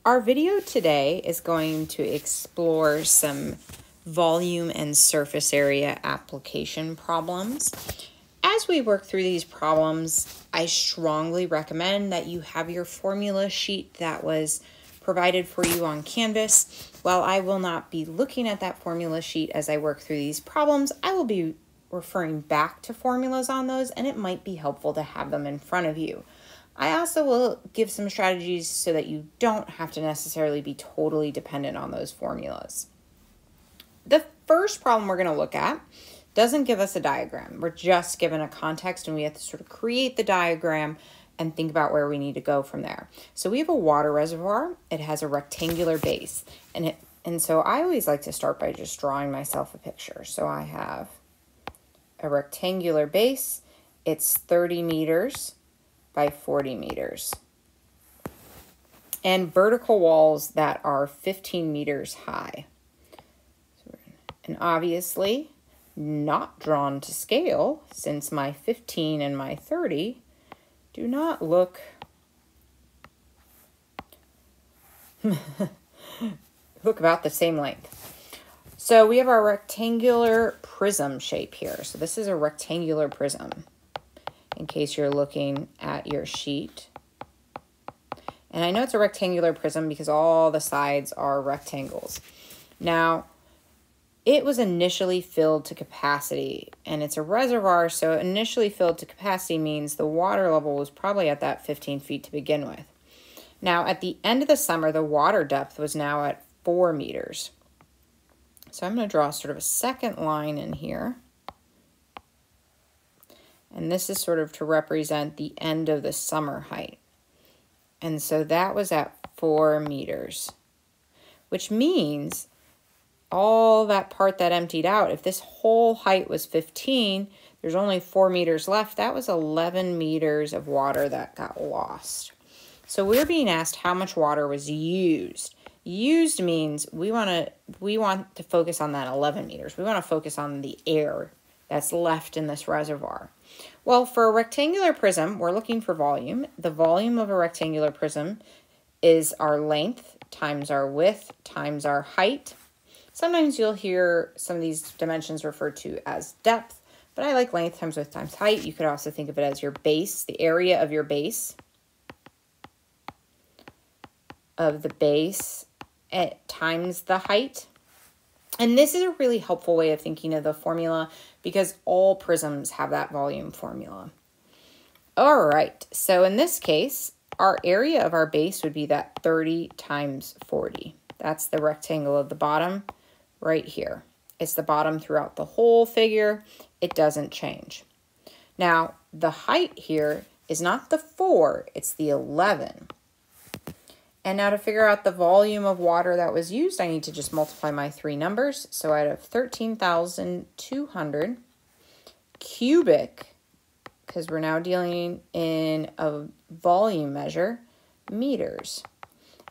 Our video today is going to explore some volume and surface area application problems. As we work through these problems, I strongly recommend that you have your formula sheet that was provided for you on Canvas. While I will not be looking at that formula sheet as I work through these problems, I will be referring back to formulas on those, and it might be helpful to have them in front of you. I also will give some strategies so that you don't have to necessarily be totally dependent on those formulas. The first problem we're going to look at doesn't give us a diagram. We're just given a context and we have to sort of create the diagram and think about where we need to go from there. So we have a water reservoir. It has a rectangular base. And so I always like to start by just drawing myself a picture. So I have a rectangular base. It's 30 meters by 40 meters. And vertical walls that are 15 meters high. And obviously not drawn to scale, since my 15 and my 30 do not look about the same length. So we have our rectangular prism shape here. So this is a rectangular prism, in case you're looking at your sheet. And I know it's a rectangular prism because all the sides are rectangles. Now, it was initially filled to capacity, and it's a reservoir, so initially filled to capacity means the water level was probably at that 15 feet to begin with. Now, at the end of the summer, the water depth was now at 4 meters. So I'm going to draw sort of a second line in here. And this is sort of to represent the end of the summer height. And so that was at 4 meters, which means all that part that emptied out, if this whole height was 15, there's only 4 meters left. That was 11 meters of water that got lost. So we're being asked how much water was used. Used means we want to focus on that 11 meters. We want to focus on the air that's left in this reservoir. Well, for a rectangular prism, we're looking for volume. The volume of a rectangular prism is our length times our width times our height. Sometimes you'll hear some of these dimensions referred to as depth, but I like length times width times height. You could also think of it as your base, the area of your base, times the height. And this is a really helpful way of thinking of the formula because all prisms have that volume formula. All right, so in this case, our area of our base would be that 30 times 40. That's the rectangle of the bottom right here. It's the bottom throughout the whole figure. It doesn't change. Now, the height here is not the 4, it's the 11. And now to figure out the volume of water that was used, I need to just multiply my 3 numbers. So I have 13,200 cubic, because we're now dealing in a volume measure, meters.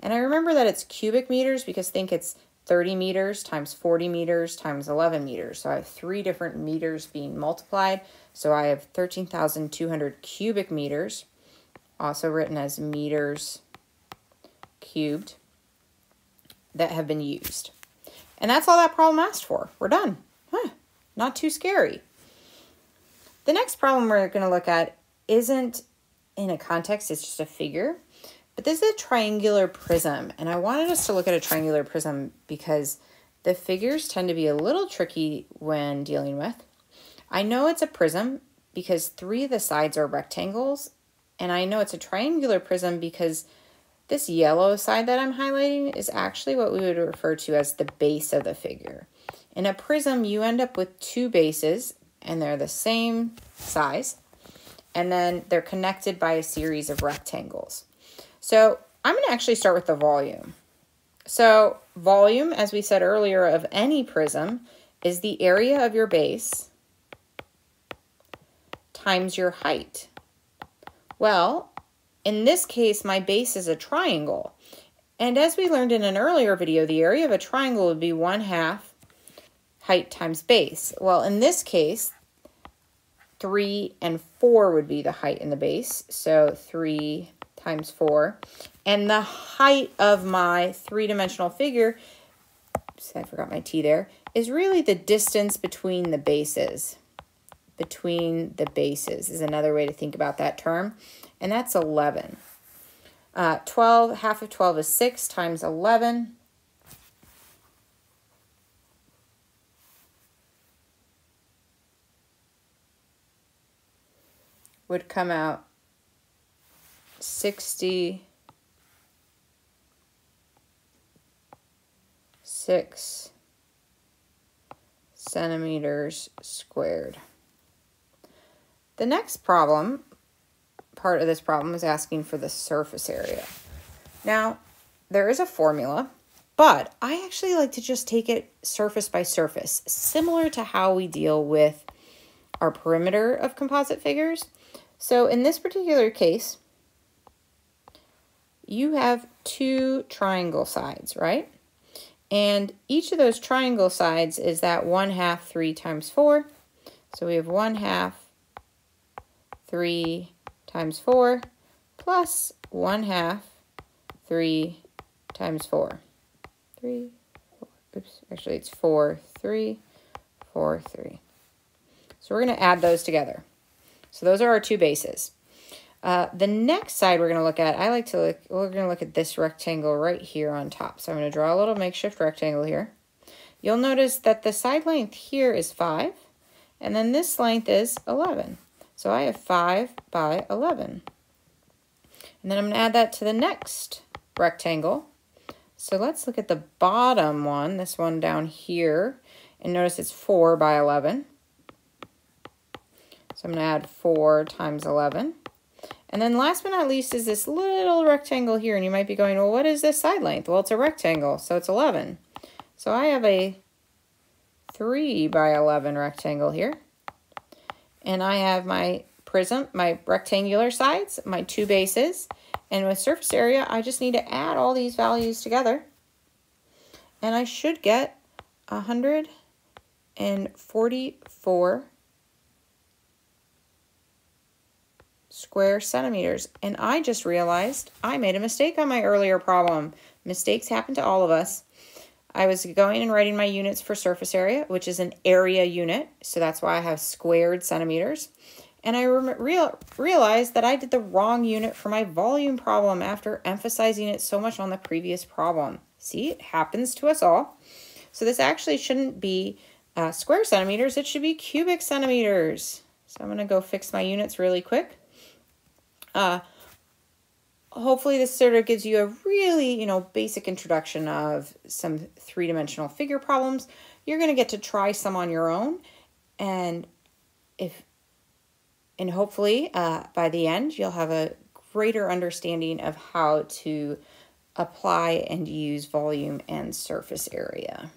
And I remember that it's cubic meters because think it's 30 meters times 40 meters times 11 meters. So I have 3 different meters being multiplied. So I have 13,200 cubic meters, also written as meters cubed, that have been used. And that's all that problem asked for. We're done. Not too scary. The next problem we're going to look at isn't in a context, it's just a figure. But this is a triangular prism, and I wanted us to look at a triangular prism because the figures tend to be a little tricky when dealing with. I know it's a prism because 3 of the sides are rectangles, and I know it's a triangular prism because this yellow side that I'm highlighting is actually what we would refer to as the base of the figure. In a prism, you end up with 2 bases, and they're the same size, and then they're connected by a series of rectangles. So I'm going to actually start with the volume. So volume, as we said earlier, of any prism is the area of your base times your height. Well, in this case, my base is a triangle. And as we learned in an earlier video, the area of a triangle would be 1/2 height times base. Well, in this case, 3 and 4 would be the height and the base. So 3 times 4. And the height of my three-dimensional figure, oops, I forgot my T there, is really the distance between the bases. Between the bases is another way to think about that term. And that's 11. 12, half of 12 is 6 times 11. Would come out 66 centimeters squared. The next problem, part of this problem, is asking for the surface area. Now, there is a formula, but I actually like to just take it surface by surface, similar to how we deal with our perimeter of composite figures. So in this particular case, you have two triangle sides, right? And each of those triangle sides is that 1/2 3 times 4. So we have 1/2 3 times 4 plus 1/2 3 times 4. 3, 4, oops, actually it's 4, 3, 4, 3. So we're going to add those together. So those are our two bases. The next side we're going to look at, we're going to look at this rectangle right here on top. So I'm going to draw a little makeshift rectangle here. You'll notice that the side length here is 5, and then this length is 11. So I have 5 by 11. And then I'm going to add that to the next rectangle. So let's look at the bottom one, this one down here, and notice it's 4 by 11. So I'm going to add 4 times 11. And then last but not least is this little rectangle here. And you might be going, well, what is this side length? Well, it's a rectangle, so it's 11. So I have a 3 by 11 rectangle here. And I have my prism, my rectangular sides, my two bases. And with surface area, I just need to add all these values together. And I should get 144 square centimeters. And I just realized I made a mistake on my earlier problem. Mistakes happen to all of us. I was going and writing my units for surface area, which is an area unit. So that's why I have squared centimeters. And I realized that I did the wrong unit for my volume problem after emphasizing it so much on the previous problem. See, it happens to us all. So this actually shouldn't be square centimeters. It should be cubic centimeters. So I'm going to go fix my units really quick. Hopefully this sort of gives you a really, basic introduction of some three-dimensional figure problems. You're going to get to try some on your own, and hopefully by the end you'll have a greater understanding of how to apply and use volume and surface area.